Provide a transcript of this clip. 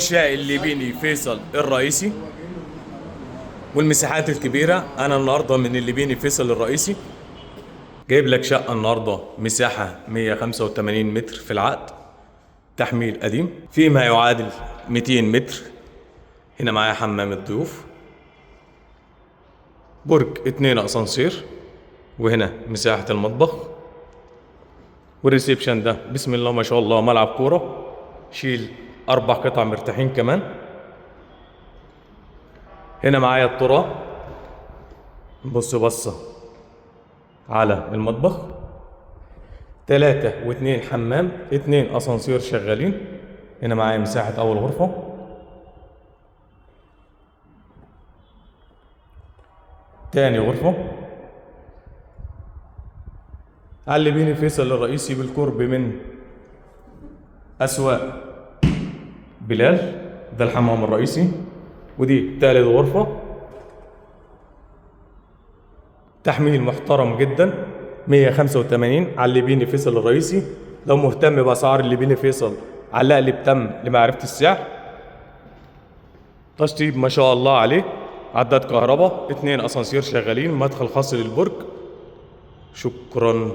الشارع الليبيني فيصل الرئيسي والمساحات الكبيرة. أنا النهاردة من الليبيني فيصل الرئيسي جايب لك شقة النهاردة مساحة 185 متر في العقد، تحميل قديم، في ما يعادل 200 متر. هنا معايا حمام الضيوف، برج 2 أسانسير، وهنا مساحة المطبخ، والريسبشن ده بسم الله ما شاء الله ملعب كورة، شيل 4 قطع مرتاحين كمان. هنا معايا الطرق، بص على المطبخ، 3 و2 حمام، 2 اسانسير شغالين. هنا معايا مساحة أول غرفة، تاني غرفة. على الليبيني فيصل الرئيسي بالقرب من أسواق بلال، ده الحمام الرئيسي، ودي تالت غرفة. تحميل محترم جدا، 185 على الليبيني فيصل الرئيسي. لو مهتم بأسعار الليبيني فيصل علق لي بتم لمعرفة السعر. تشطيب ما شاء الله عليه، عداد كهرباء، 2 اسانسير شغالين، مدخل خاص للبرج. شكرا.